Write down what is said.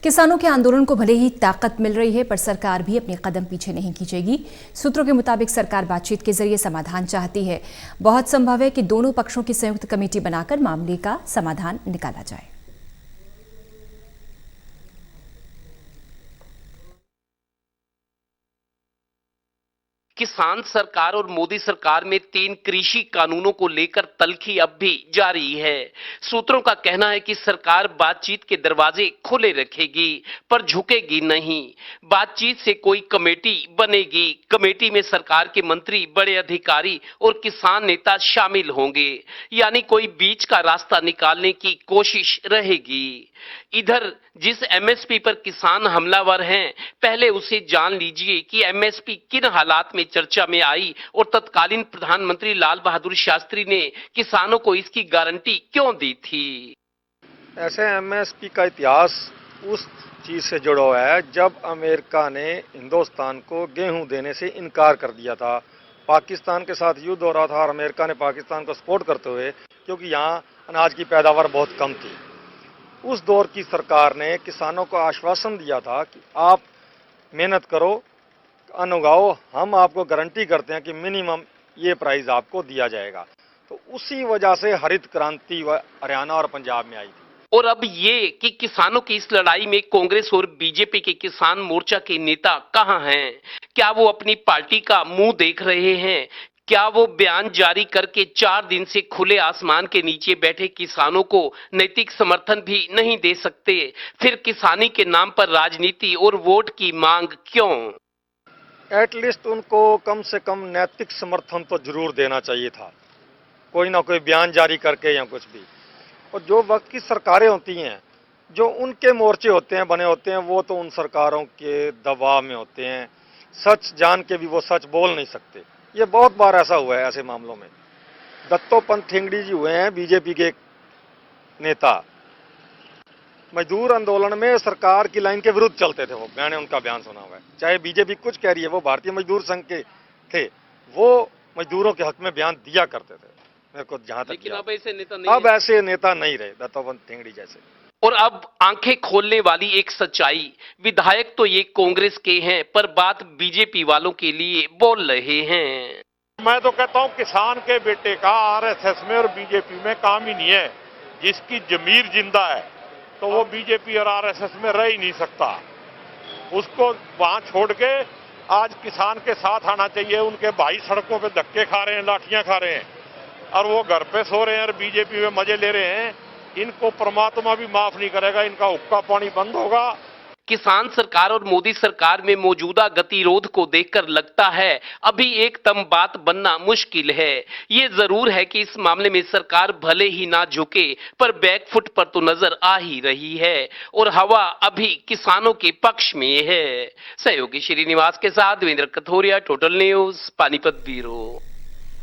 किसानों के आंदोलन को भले ही ताकत मिल रही है, पर सरकार भी अपने कदम पीछे नहीं खींचेगी। सूत्रों के मुताबिक सरकार बातचीत के जरिए समाधान चाहती है। बहुत संभव है कि दोनों पक्षों की संयुक्त कमेटी बनाकर मामले का समाधान निकाला जाए। किसान सरकार और मोदी सरकार में 3 कृषि कानूनों को लेकर तल्खी अब भी जारी है। सूत्रों का कहना है कि सरकार बातचीत के दरवाजे खुले रखेगी, पर झुकेगी नहीं। बातचीत से कोई कमेटी बनेगी। कमेटी में सरकार के मंत्री, बड़े अधिकारी और किसान नेता शामिल होंगे, यानी कोई बीच का रास्ता निकालने की कोशिश रहेगी। इधर जिस एमएसपी पर किसान हमलावर हैं, पहले उसे जान लीजिए कि एमएसपी किन हालात में चर्चा में आई और तत्कालीन प्रधानमंत्री लाल बहादुर शास्त्री ने किसानों को इसकी गारंटी क्यों दी थी। ऐसे एमएसपी का इतिहास उस चीज से जुड़ा हुआ है जब अमेरिका ने हिंदुस्तान को गेहूं देने से इनकार कर दिया था। पाकिस्तान के साथ युद्ध हो रहा था और अमेरिका ने पाकिस्तान को सपोर्ट करते हुए, क्योंकि यहाँ अनाज की पैदावार बहुत कम थी, उस दौर की सरकार ने किसानों को आश्वासन दिया था कि आप मेहनत करो, अन्न उगाओ, हम आपको गारंटी करते हैं कि मिनिमम ये प्राइस आपको दिया जाएगा। तो उसी वजह से हरित क्रांति हरियाणा और पंजाब में आई थी। और अब ये कि किसानों की इस लड़ाई में कांग्रेस और बीजेपी के किसान मोर्चा के नेता कहां हैं? क्या वो अपनी पार्टी का मुंह देख रहे हैं? क्या वो बयान जारी करके 4 दिन से खुले आसमान के नीचे बैठे किसानों को नैतिक समर्थन भी नहीं दे सकते? फिर किसानी के नाम पर राजनीति और वोट की मांग क्यों? एटलीस्ट उनको कम से कम नैतिक समर्थन तो जरूर देना चाहिए था, कोई ना कोई बयान जारी करके या कुछ भी। और जो वक्त की सरकारें होती हैं, जो उनके मोर्चे होते हैं, बने होते हैं, वो तो उन सरकारों के दबाव में होते हैं। सच जान के भी वो सच बोल नहीं सकते। ये बहुत बार ऐसा हुआ है। ऐसे मामलों में दत्तोपंत ठेंगड़ी जी हुए हैं, बीजेपी के नेता, मजदूर आंदोलन में सरकार की लाइन के विरुद्ध चलते थे। वो मैंने उनका बयान सुना हुआ है। चाहे बीजेपी कुछ कह रही है, वो भारतीय मजदूर संघ के थे, वो मजदूरों के हक में बयान दिया करते थे, मेरे को जहां तक। लेकिन अब ऐसे नेता नहीं, अब ऐसे नेता नहीं रहे दत्तोपंत ठेंगड़ी जैसे। और अब आंखें खोलने वाली एक सच्चाई, विधायक तो ये कांग्रेस के हैं, पर बात बीजेपी वालों के लिए बोल रहे हैं। मैं तो कहता हूं किसान के बेटे का आरएसएस में और बीजेपी में काम ही नहीं है। जिसकी जमीर जिंदा है तो वो बीजेपी और आरएसएस में रह ही नहीं सकता। उसको वहां छोड़ के आज किसान के साथ आना चाहिए। उनके भाई सड़कों पे धक्के खा रहे हैं, लाठियां खा रहे हैं, और वो घर पे सो रहे हैं और बीजेपी में मजे ले रहे हैं। इनको परमात्मा भी माफ नहीं करेगा, इनका हुक्का पानी बंद होगा। किसान सरकार और मोदी सरकार में मौजूदा गतिरोध को देखकर लगता है अभी एकदम बात बनना मुश्किल है। ये जरूर है कि इस मामले में सरकार भले ही ना झुके, पर बैकफुट पर तो नजर आ ही रही है और हवा अभी किसानों के पक्ष में है। सहयोगी श्रीनिवास के साथ Devendra Kathoria, total news, Panipat bureau.